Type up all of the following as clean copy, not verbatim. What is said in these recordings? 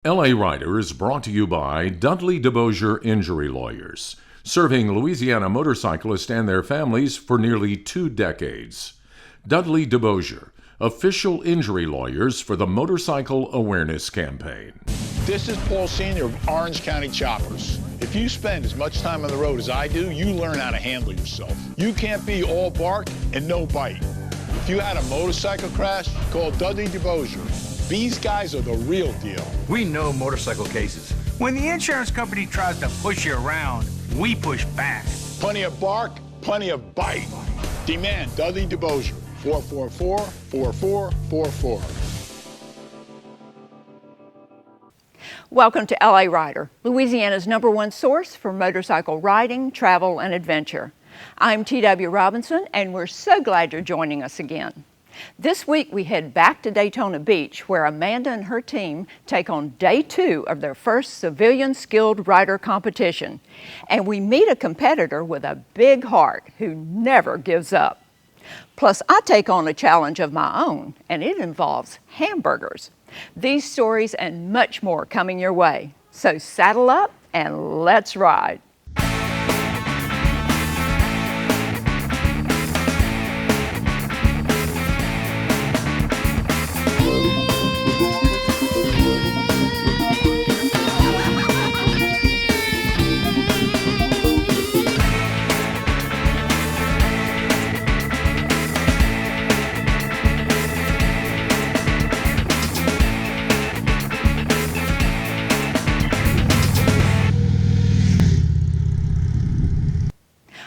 LA Rider is brought to you by Dudley DeBosier Injury Lawyers, serving Louisiana motorcyclists and their families for nearly 2 decades. Dudley DeBosier, official injury lawyers for the Motorcycle Awareness Campaign. This is Paul Sr. of Orange County Choppers. If you spend as much time on the road as I do, you learn how to handle yourself. You can't be all bark and no bite. If you had a motorcycle crash, call Dudley DeBosier. These guys are the real deal. We know motorcycle cases. When the insurance company tries to push you around, we push back. Plenty of bark, plenty of bite. Demand Dudley DeBosier, 444-4444. Welcome to LA Rider, Louisiana's #1 source for motorcycle riding, travel, and adventure. I'm T.W. Robinson, and we're so glad you're joining us again. This week we head back to Daytona Beach, where Amanda and her team take on day 2 of their first civilian skilled rider competition. And we meet a competitor with a big heart who never gives up. Plus, I take on a challenge of my own, and it involves hamburgers. These stories and much more coming your way. So saddle up and let's ride.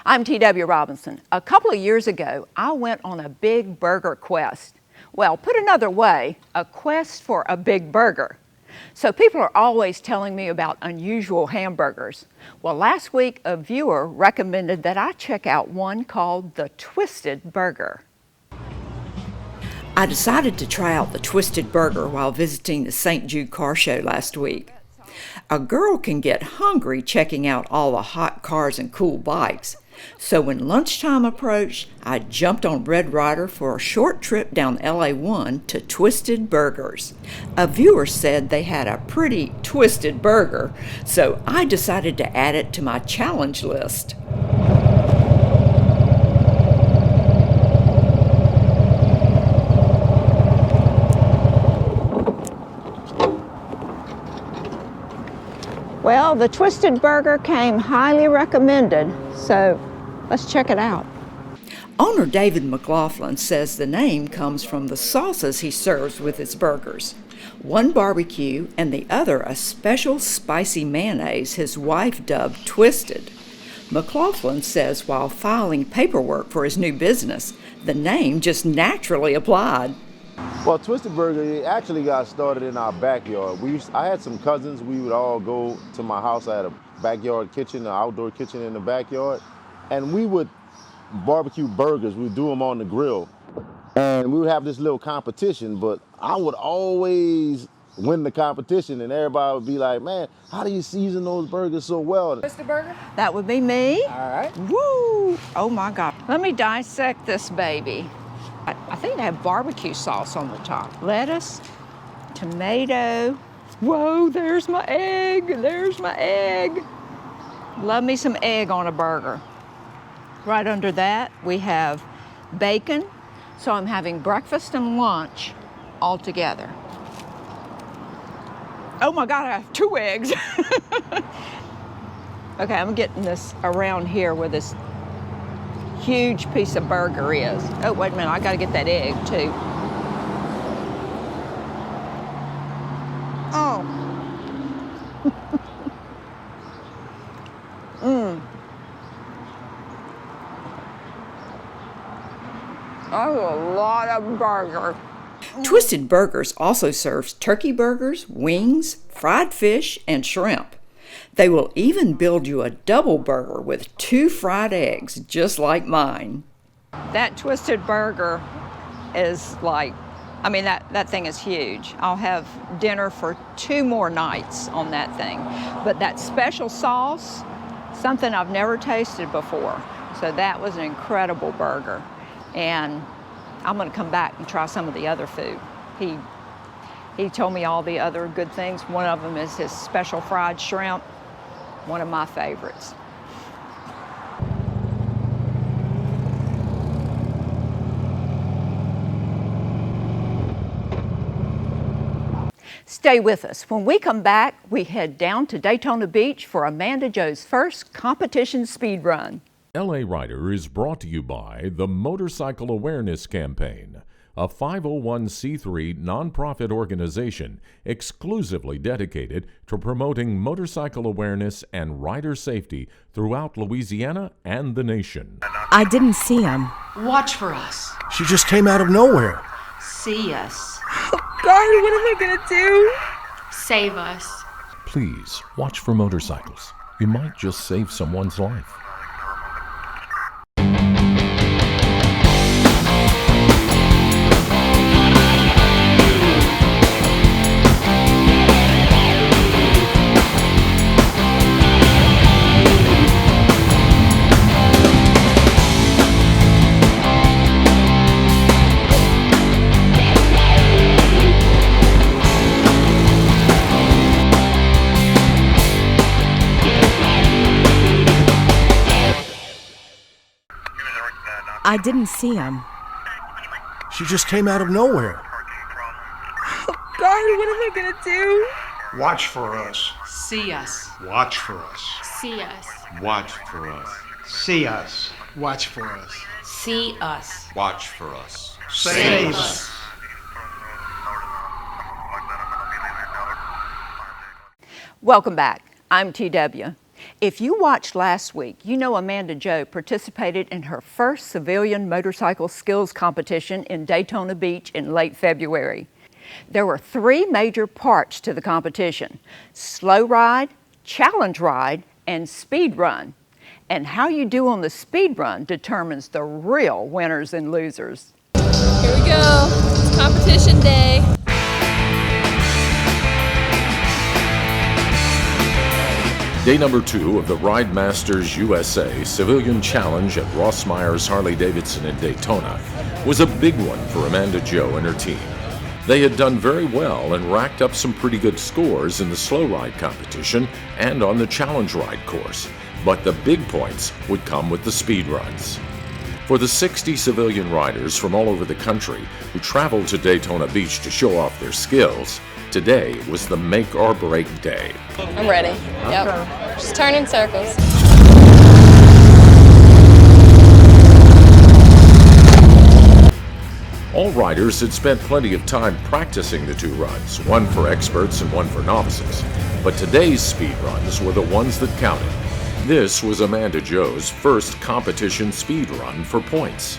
I'm T.W. Robinson. A couple of years ago, I went on a big burger quest. Well, put another way, a quest for a big burger. So people are always telling me about unusual hamburgers. Well, last week, a viewer recommended that I check out one called the Twisted Burger. I decided to try out the Twisted Burger while visiting the St. Jude Car Show last week. A girl can get hungry checking out all the hot cars and cool bikes. So when lunchtime approached, I jumped on Red Rider for a short trip down LA1 to Twisted Burgers. A viewer said they had a pretty twisted burger, so I decided to add it to my challenge list. Well, the Twisted Burger came highly recommended, so let's check it out. Owner David McLaughlin says the name comes from the sauces he serves with his burgers. One barbecue and the other a special spicy mayonnaise his wife dubbed Twisted. McLaughlin says while filing paperwork for his new business, the name just naturally applied. Well, Twisted Burger, it actually got started in our backyard. I had some cousins. We would all go to my house. I had a backyard kitchen, an outdoor kitchen in the backyard. And we would barbecue burgers. We would do them on the grill. And we would have this little competition, but I would always win the competition. And everybody would be like, man, how do you season those burgers so well? Twisted Burger? That would be me. All right. Woo! Oh my God. Let me dissect this baby. I think they have barbecue sauce on the top. Lettuce, tomato. Whoa, there's my egg. There's my egg. Love me some egg on a burger. Right under that, we have bacon. So I'm having breakfast and lunch all together. Oh my God, I have 2 eggs. Okay, I'm getting this around here where this huge piece of burger is. Oh, wait a minute, I gotta get that egg too. Oh. That's a lot of burger. Twisted Burgers also serves turkey burgers, wings, fried fish, and shrimp. They will even build you a double burger with 2 fried eggs, just like mine. That Twisted Burger is like, I mean, that thing is huge. I'll have dinner for 2 more nights on that thing. But that special sauce, something I've never tasted before. So that was an incredible burger. And I'm gonna come back and try some of the other food. He told me all the other good things. One of them is his special fried shrimp, one of my favorites. Stay with us. When we come back, we head down to Daytona Beach for Amanda Joe's first competition speed run. LA Rider is brought to you by the Motorcycle Awareness Campaign, a 501c3 nonprofit organization exclusively dedicated to promoting motorcycle awareness and rider safety throughout Louisiana and the nation. I didn't see him. Watch for us. She just came out of nowhere. See us. Oh, God, what am I gonna do? Save us. Please watch for motorcycles. You might just save someone's life. I didn't see him. She just came out of nowhere. Oh, God, what am I gonna do? Watch for us. See us. Watch for us. See us. Watch for us. See us. Watch for us. See us. Watch for us. Save us. Welcome back. I'm TW. If you watched last week, you know Amanda Joe participated in her first civilian motorcycle skills competition in Daytona Beach in late February. There were 3 major parts to the competition: slow ride, challenge ride, and speed run. And how you do on the speed run determines the real winners and losers. Here we go. It's competition day. Day number 2 of the Ride Masters USA Civilian Challenge at Ross Myers Harley-Davidson in Daytona was a big one for Amanda Joe and her team. They had done very well and racked up some pretty good scores in the slow ride competition and on the challenge ride course, but the big points would come with the speed runs. For the 60 civilian riders from all over the country who traveled to Daytona Beach to show off their skills, today was the make or break day. I'm ready. Yep. Just turn in circles. All riders had spent plenty of time practicing the 2 runs, one for experts and one for novices. But today's speed runs were the ones that counted. This was Amanda Joe's first competition speed run for points.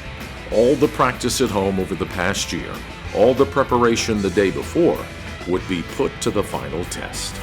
All the practice at home over the past year, all the preparation the day before, would be put to the final test.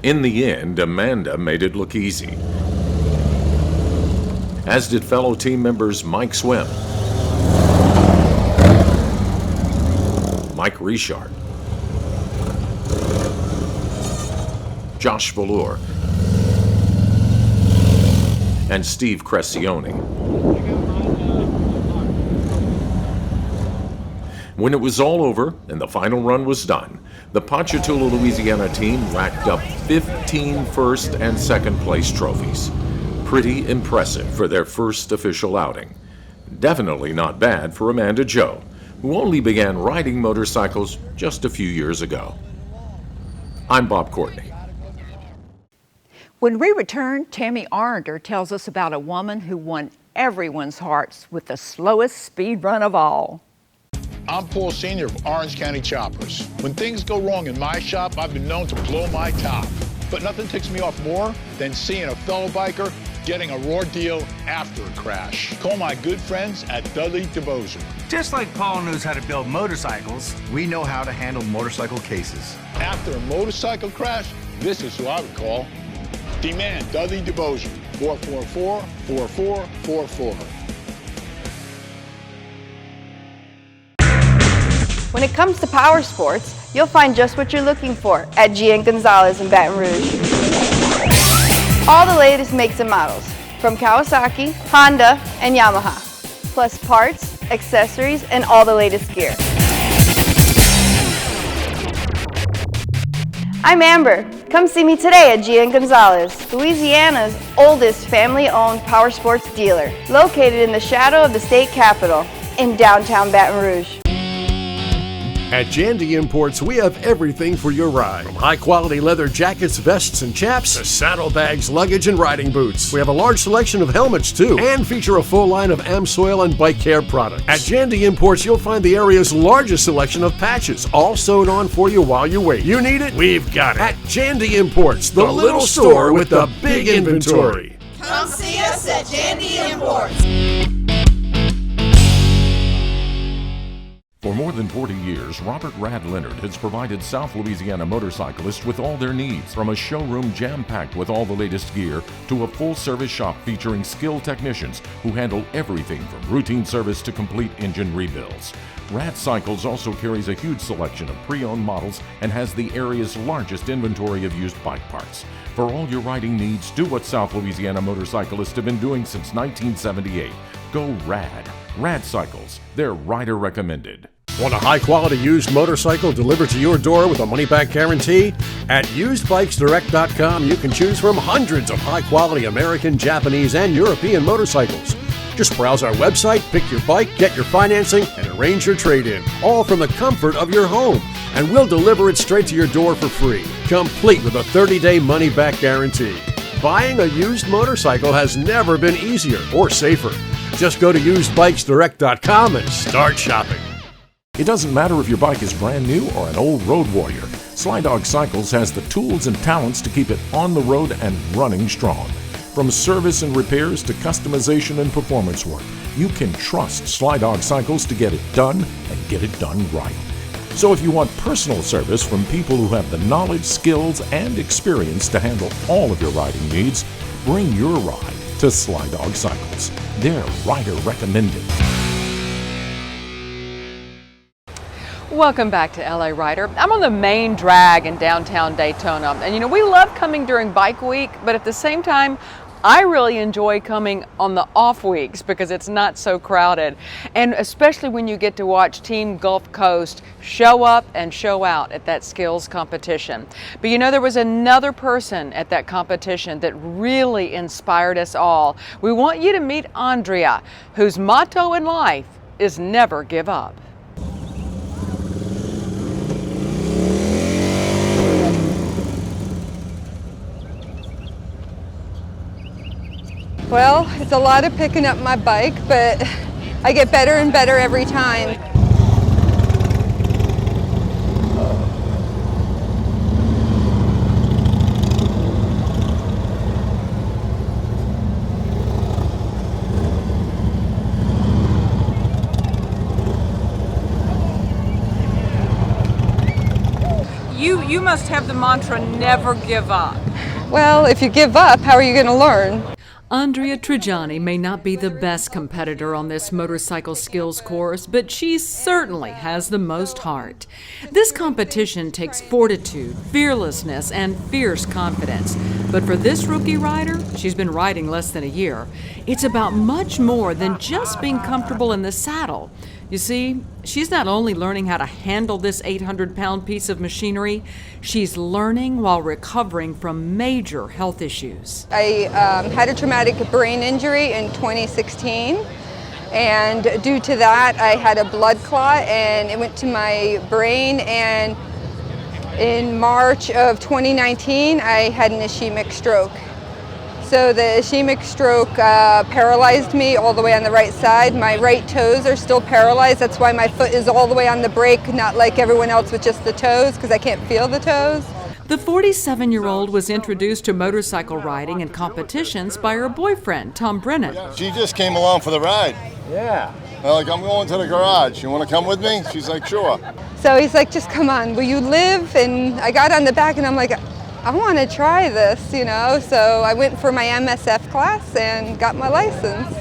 In the end, Amanda made it look easy, as did fellow team members Mike Swim, Mike Richard, Josh Velour, and Steve Crescione. When it was all over and the final run was done, the Ponchatoula, Louisiana team racked up 15 first and second place trophies. pretty impressive for their first official outing. Definitely not bad for Amanda Jo, who only began riding motorcycles just a few years ago. I'm Bob Courtney. When we return, Tammy Arnder tells us about a woman who won everyone's hearts with the slowest speed run of all. I'm Paul Sr. of Orange County Choppers. When things go wrong in my shop, I've been known to blow my top. But nothing ticks me off more than seeing a fellow biker getting a raw deal after a crash. Call my good friends at Dudley DeBosier. Just like Paul knows how to build motorcycles, We know how to handle motorcycle cases. After a motorcycle crash, this is who I would call. Demand Dudley DeBosier, 444-4444. When it comes to power sports, you'll find just what you're looking for at G&G Gonzalez in Baton Rouge. All the latest makes and models from Kawasaki, Honda, and Yamaha, plus parts, accessories, and all the latest gear. I'm Amber. Come see me today at G&G Gonzalez, Louisiana's oldest family-owned power sports dealer, located in the shadow of the state capitol in downtown Baton Rouge. At Jandy Imports, we have everything for your ride. From high-quality leather jackets, vests, and chaps, to saddlebags, luggage, and riding boots. We have a large selection of helmets, too, and feature a full line of AmSoil and bike care products. At Jandy Imports, you'll find the area's largest selection of patches, all sewn on for you while you wait. You need it? We've got it. At Jandy Imports, the little store with the big inventory. Come see us at Jandy Imports. For more than 40 years, Robert Rad Leonard has provided South Louisiana motorcyclists with all their needs, from a showroom jam-packed with all the latest gear to a full-service shop featuring skilled technicians who handle everything from routine service to complete engine rebuilds. Rad Cycles also carries a huge selection of pre-owned models and has the area's largest inventory of used bike parts. For all your riding needs, do what South Louisiana motorcyclists have been doing since 1978. Go Rad. Rad Cycles. They're rider recommended. Want a high-quality used motorcycle delivered to your door with a money-back guarantee? At usedbikesdirect.com, you can choose from hundreds of high-quality American, Japanese, and European motorcycles. Just browse our website, pick your bike, get your financing, and arrange your trade-in, all from the comfort of your home. And we'll deliver it straight to your door for free, complete with a 30-day money-back guarantee. Buying a used motorcycle has never been easier or safer. Just go to usedbikesdirect.com and start shopping. It doesn't matter if your bike is brand new or an old road warrior. Sly Dog Cycles has the tools and talents to keep it on the road and running strong. From service and repairs to customization and performance work, you can trust Sly Dog Cycles to get it done and get it done right. So if you want personal service from people who have the knowledge, skills, and experience to handle all of your riding needs, bring your ride to Sly Dog Cycles. They're rider recommended. Welcome back to LA Rider. I'm on the main drag in downtown Daytona. And you know, we love coming during bike week, but at the same time, I really enjoy coming on the off weeks because it's not so crowded. And especially when you get to watch Team Gulf Coast show up and show out at that skills competition. But you know, there was another person at that competition that really inspired us all. We want you to meet Andrea, whose motto in life is never give up. Well, it's a lot of picking up my bike, but I get better and better every time. You must have the mantra, never give up. Well, if you give up, how are you going to learn? Andrea Trajani may not be the best competitor on this motorcycle skills course, but she certainly has the most heart. This competition takes fortitude, fearlessness, and fierce confidence. But for this rookie rider, she's been riding less than a year, it's about much more than just being comfortable in the saddle. You see, she's not only learning how to handle this 800-pound piece of machinery, she's learning while recovering from major health issues. I had a traumatic brain injury in 2016, and due to that, I had a blood clot, and it went to my brain, and in March of 2019, I had an ischemic stroke. So the ischemic stroke paralyzed me all the way on the right side. My right toes are still paralyzed. That's why my foot is all the way on the brake, not like everyone else with just the toes, because I can't feel the toes. The 47-year-old was introduced to motorcycle riding and competitions by her boyfriend, Tom Brennan. She just came along for the ride. Yeah. Like, I'm going to the garage. You want to come with me? She's like, sure. So he's like, just come on, will you live? And I got on the back and I'm like, I want to try this, you know? So I went for my MSF class and got my license.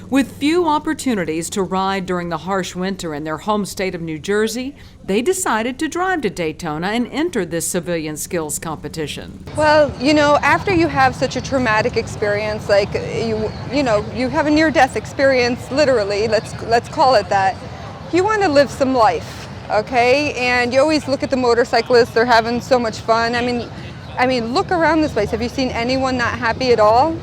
With few opportunities to ride during the harsh winter in their home state of New Jersey, they decided to drive to Daytona and enter this civilian skills competition. Well, you know, after you have such a traumatic experience, like you know, you have a near-death experience, literally, let's call it that, you want to live some life, okay? And you always look at the motorcyclists, they're having so much fun. I mean, look around this place. Have you seen anyone not happy at all?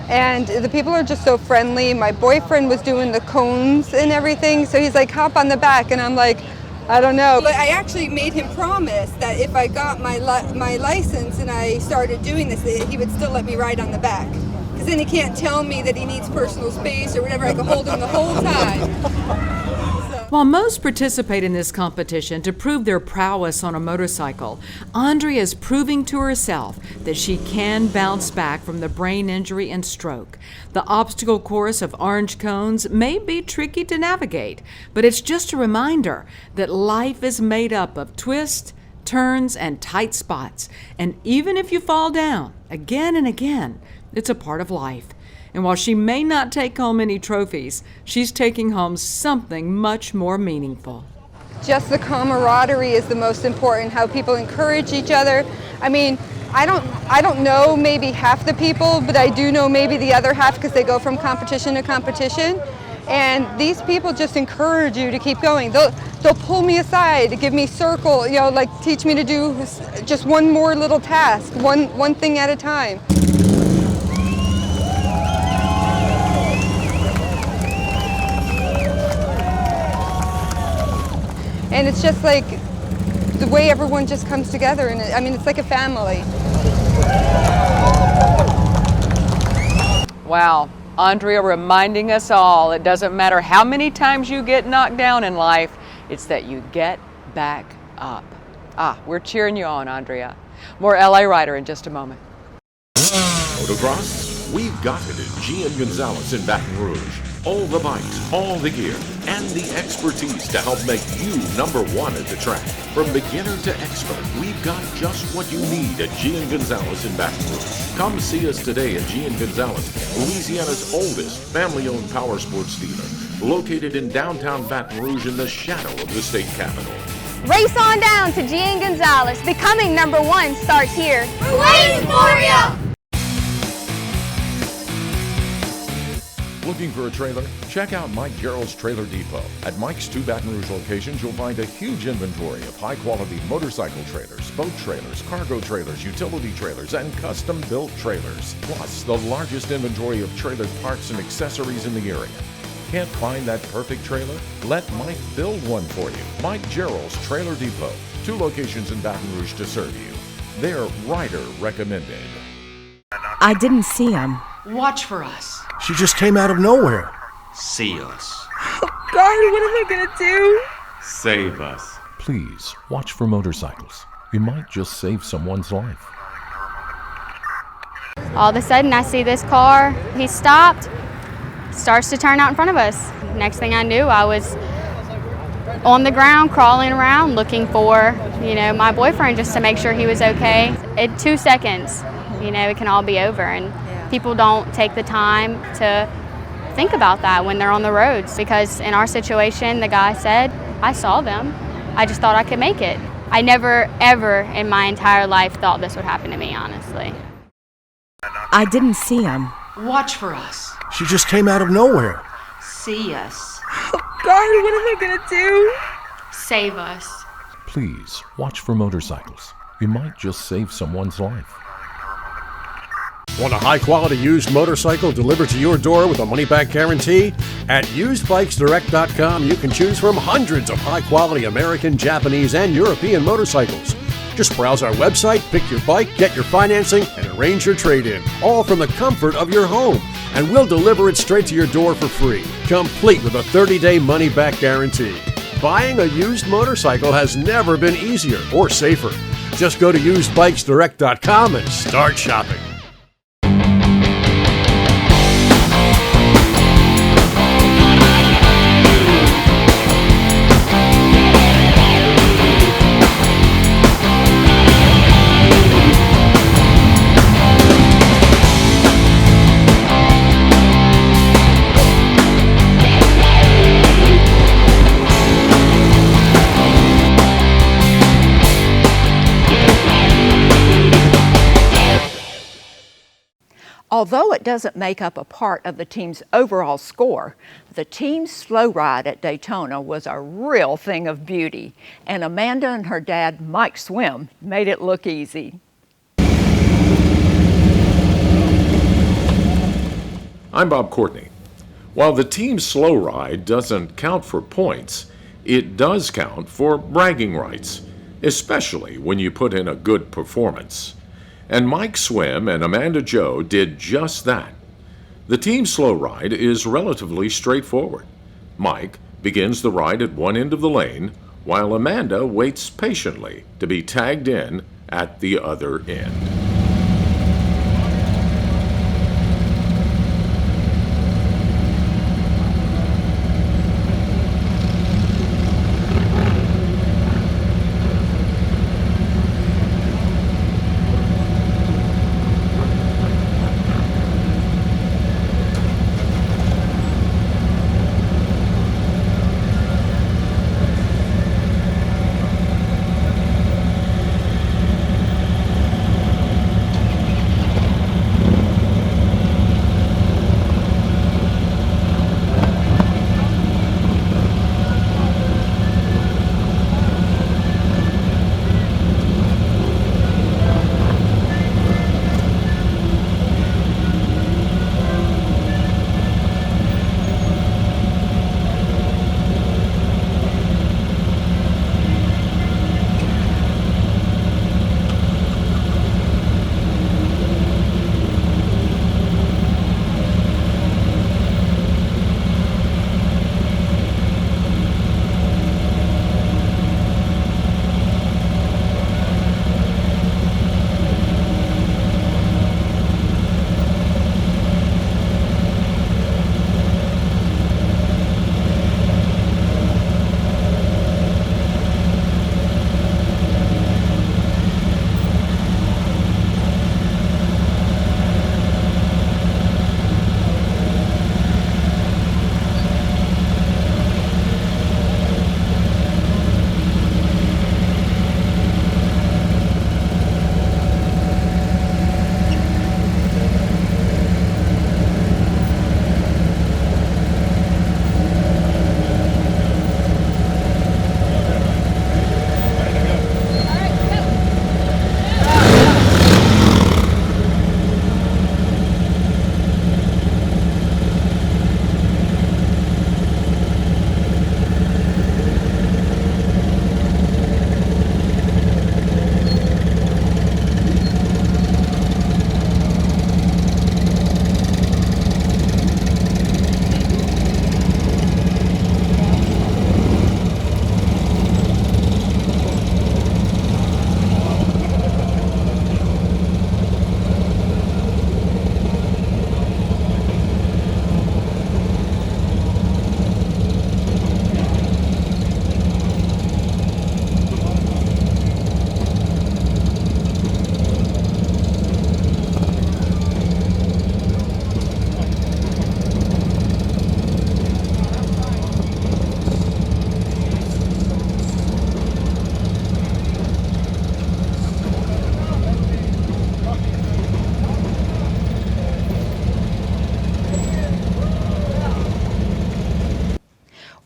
And the people are just so friendly. My boyfriend was doing the cones and everything, so he's like, hop on the back, and I'm like, I don't know. But I actually made him promise that if I got my license and I started doing this, that he would still let me ride on the back. Because then he can't tell me that he needs personal space or whatever. I can hold him the whole time. While most participate in this competition to prove their prowess on a motorcycle, Andrea is proving to herself that she can bounce back from the brain injury and stroke. The obstacle course of orange cones may be tricky to navigate, but it's just a reminder that life is made up of twists, turns, and tight spots. And even if you fall down again and again, it's a part of life. And while she may not take home any trophies, she's taking home something much more meaningful. Just the camaraderie is the most important, how people encourage each other. I mean, I don't know maybe half the people, but I do know maybe the other half because they go from competition to competition. And these people just encourage you to keep going. They'll pull me aside, give me circle, you know, like teach me to do just one more little task, one thing at a time. And it's just like the way everyone just comes together, and I mean, it's like a family. Wow, Andrea reminding us all, it doesn't matter how many times you get knocked down in life, it's that you get back up. We're cheering you on, Andrea. More LA Rider in just a moment. Motocross? We've got it at G & Gonzalez in Baton Rouge. All the bikes, all the gear, and the expertise to help make you number one at the track. From beginner to expert, we've got just what you need at G & Gonzalez in Baton Rouge. Come see us today at G & Gonzalez, Louisiana's oldest family-owned power sports dealer, located in downtown Baton Rouge in the shadow of the state capitol. Race on down to G & Gonzalez. Becoming number one starts here. We're waiting for you! Looking for a trailer? Check out Mike Gerald's Trailer Depot. At Mike's 2 Baton Rouge locations, you'll find a huge inventory of high-quality motorcycle trailers, boat trailers, cargo trailers, utility trailers, and custom-built trailers. Plus, the largest inventory of trailer parts and accessories in the area. Can't find that perfect trailer? Let Mike build one for you. Mike Gerald's Trailer Depot. 2 locations in Baton Rouge to serve you. They're rider recommended. I didn't see him. Watch for us. She just came out of nowhere. See us. Oh, God, what am I gonna do? Save us. Please, watch for motorcycles. You might just save someone's life. All of a sudden, I see this car. He stopped, starts to turn out in front of us. Next thing I knew, I was on the ground, crawling around, looking for, my boyfriend just to make sure he was okay. In 2 seconds, it can all be over. And people don't take the time to think about that when they're on the roads, because in our situation, the guy said, I saw them. I just thought I could make it. I never, ever in my entire life thought this would happen to me, honestly. I didn't see him. Watch for us. She just came out of nowhere. See us. Oh, God, what am I gonna do? Save us. Please watch for motorcycles. You might just save someone's life. Want a high-quality used motorcycle delivered to your door with a money-back guarantee? At usedbikesdirect.com, you can choose from hundreds of high-quality American, Japanese, and European motorcycles. Just browse our website, pick your bike, get your financing, and arrange your trade-in, all from the comfort of your home. And we'll deliver it straight to your door for free, complete with a 30-day money-back guarantee. Buying a used motorcycle has never been easier or safer. Just go to usedbikesdirect.com and start shopping. Although it doesn't make up a part of the team's overall score, the team's slow ride at Daytona was a real thing of beauty, and Amanda and her dad, Mike Swim, made it look easy. I'm Bob Courtney. While the team's slow ride doesn't count for points, it does count for bragging rights, especially when you put in a good performance. And Mike Swim and Amanda Joe did just that. The team slow ride is relatively straightforward. Mike begins the ride at one end of the lane, while Amanda waits patiently to be tagged in at the other end.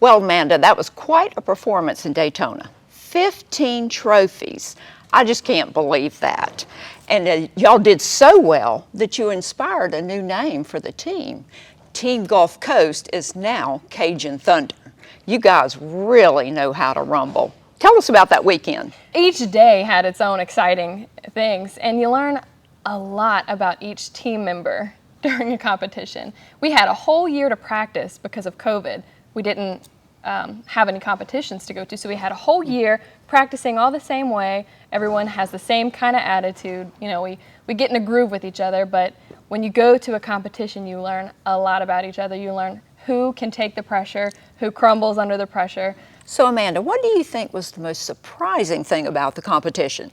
Well, Amanda, that was quite a performance in Daytona. 15 trophies. I just can't believe that. And y'all did so well that you inspired a new name for the team. Team Gulf Coast is now Cajun Thunder. You guys really know how to rumble. Tell us about that weekend. Each day had its own exciting things, and you learn a lot about each team member during a competition. We had a whole year to practice because of COVID. We didn't have any competitions to go to, so we had a whole year practicing all the same way. Everyone has the same kind of attitude. You know, we get in a groove with each other, but when you go to a competition, you learn a lot about each other. You learn who can take the pressure, who crumbles under the pressure. So Amanda, what do you think was the most surprising thing about the competition?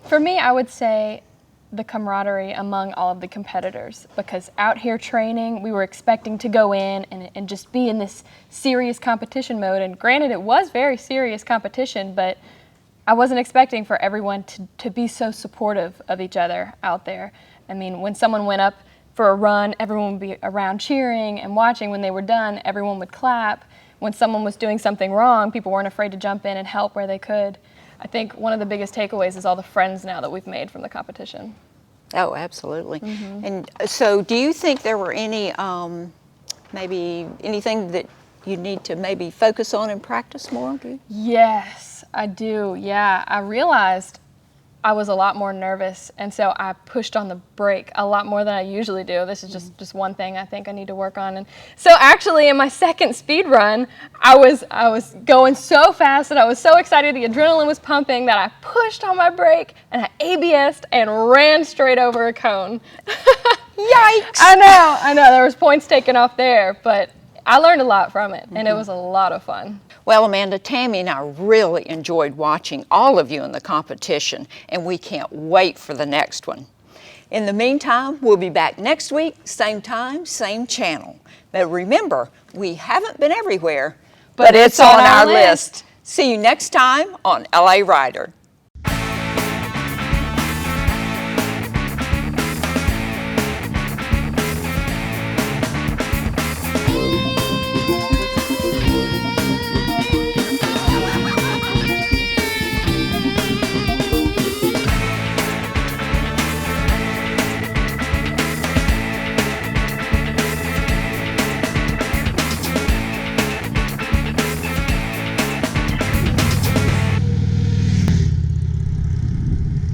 For me, I would say the camaraderie among all of the competitors, because out here training, we were expecting to go in and just be in this serious competition mode. And granted, it was very serious competition, but I wasn't expecting for everyone to be so supportive of each other out there. I mean, when someone went up for a run, everyone would be around cheering and watching. When they were done, everyone would clap. When someone was doing something wrong, people weren't afraid to jump in and help where they could. I think one of the biggest takeaways is all the friends now that we've made from the competition. Oh, absolutely. And so do you think there were any, maybe anything that you need to maybe focus on and practice more? Yes, I do. Yeah, I realized I was a lot more nervous, and so I pushed on the brake a lot more than I usually do. This is just one thing I think I need to work on. And so actually in my second speed run, I was going so fast and I was so excited, the adrenaline was pumping, that I pushed on my brake and I ABS'd and ran straight over a cone. Yikes! I know, there was points taken off there, but I learned a lot from it, and it was a lot of fun. Well, Amanda, Tammy and I really enjoyed watching all of you in the competition, and we can't wait for the next one. In the meantime, we'll be back next week, same time, same channel. But remember, we haven't been everywhere, but it's on our list. See you next time on LA Rider.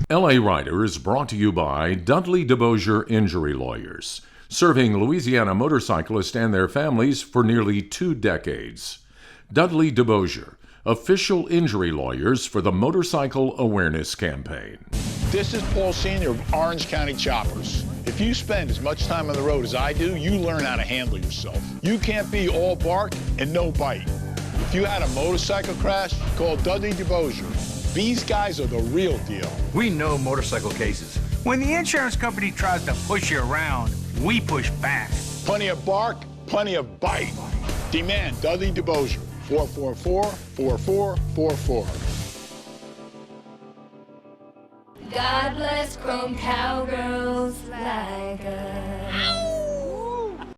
LA Rider is brought to you by Dudley DeBosier Injury Lawyers, serving Louisiana motorcyclists and their families for nearly 2 decades. Dudley DeBosier, official injury lawyers for the Motorcycle Awareness Campaign. This is Paul Sr. of Orange County Choppers. If you spend as much time on the road as I do, you learn how to handle yourself. You can't be all bark and no bite. If you had a motorcycle crash, call Dudley DeBosier. These guys are the real deal. We know motorcycle cases. When the insurance company tries to push you around, we push back. Plenty of bark, plenty of bite. Demand Dudley DeBosier, 444-4444. God bless chrome cowgirls like us.